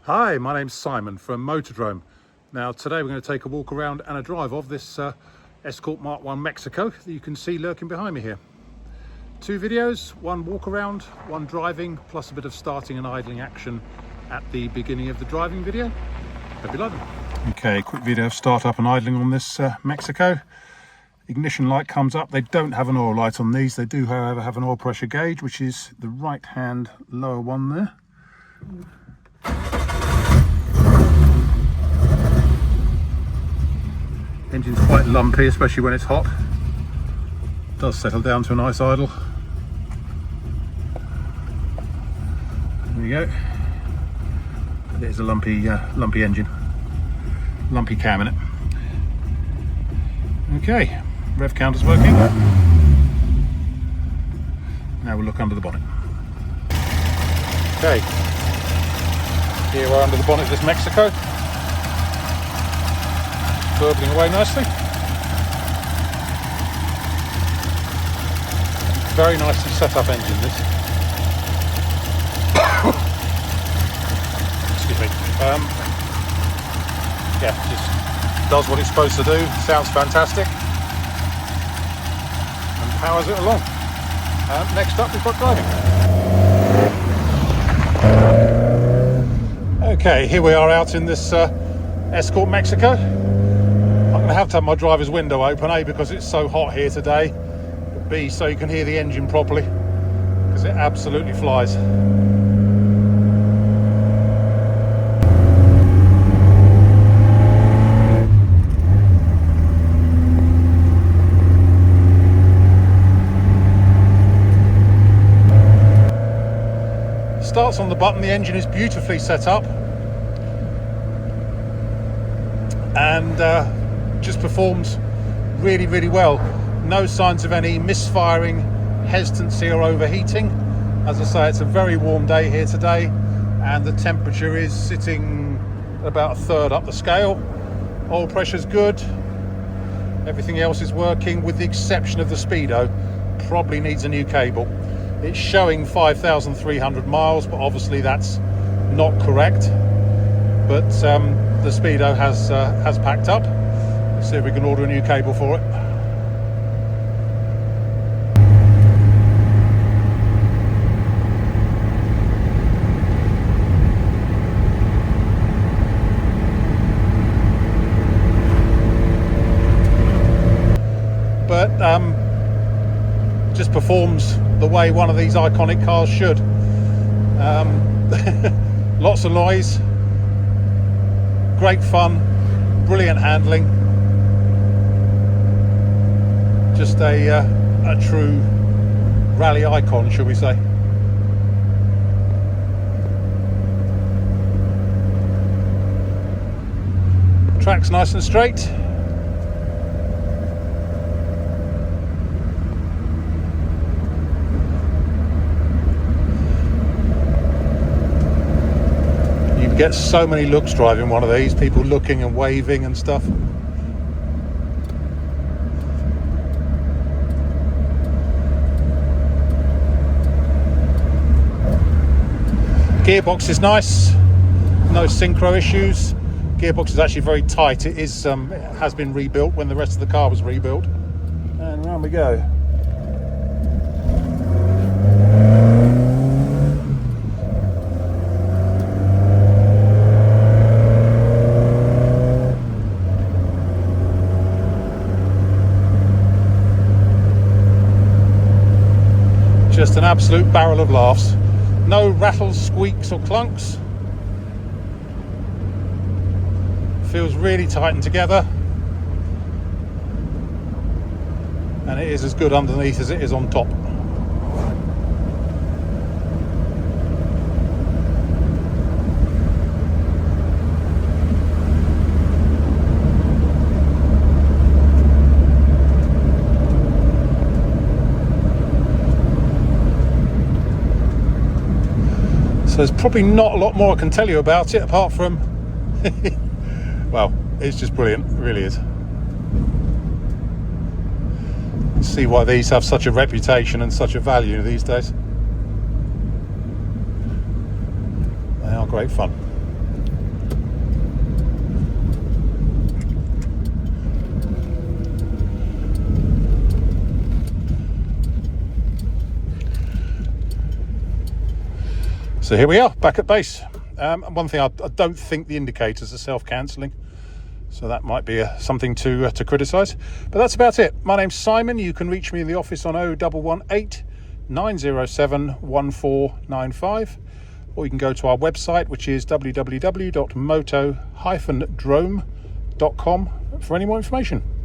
Hi, my name's Simon from Motodrome. Now today we're going to take a walk around and a drive of this Escort Mark 1 Mexico that you can see lurking behind me here. Two videos, one walk around, one driving, plus a bit of starting and idling action at the beginning of the driving video. Hope you like them. Okay, quick video of start up and idling on this Mexico. Ignition light comes up. They don't have an oil light on these. They do, however, have an oil pressure gauge, which is the right hand lower one there. Engine's quite lumpy, especially when it's hot. Does settle down to a nice idle. There we go. It is a lumpy engine, lumpy cam in it. Okay, rev counter's working. Now we'll look under the bonnet. Okay, here we're under the bonnet of this Mexico. Burbling away nicely. Very nicely set up engine this. Excuse me. Yeah, just does what it's supposed to do. Sounds fantastic. And powers it along. Next up we've got driving. Okay, here we are out in this Escort Mexico. I'm going to have my driver's window open, A, because it's so hot here today, but B, so you can hear the engine properly, because it absolutely flies. Starts on the button, the engine is beautifully set up, and just performs really well. No signs of any misfiring, hesitancy or overheating. As I say, it's a very warm day here today, and the temperature is sitting about a third up the scale. Oil pressure's good, everything else is working with the exception of the speedo. Probably needs a new cable. It's showing 5,300 miles, but obviously that's not correct. But the speedo has packed up. Let's see if we can order a new cable for it. But just performs the way one of these iconic cars should. Lots of noise, great fun, brilliant handling. Just a true rally icon, shall we say. Track's nice and straight. You get so many looks driving one of these, people looking and waving and stuff. Gearbox is nice, no synchro issues. Gearbox is actually very tight. It has been rebuilt when the rest of the car was rebuilt. And round we go. Just an absolute barrel of laughs. No rattles, squeaks or clunks. Feels really tightened together. And it is as good underneath as it is on top. So there's probably not a lot more I can tell you about it apart from well, it's just brilliant, it really is. See why these have such a reputation and such a value these days. They are great fun. So here we are, back at base. One thing, I don't think the indicators are self-cancelling, so that might be something to criticise. But that's about it. My name's Simon. You can reach me in the office on 0118 907 1495, or you can go to our website, which is www.moto-drome.com, for any more information.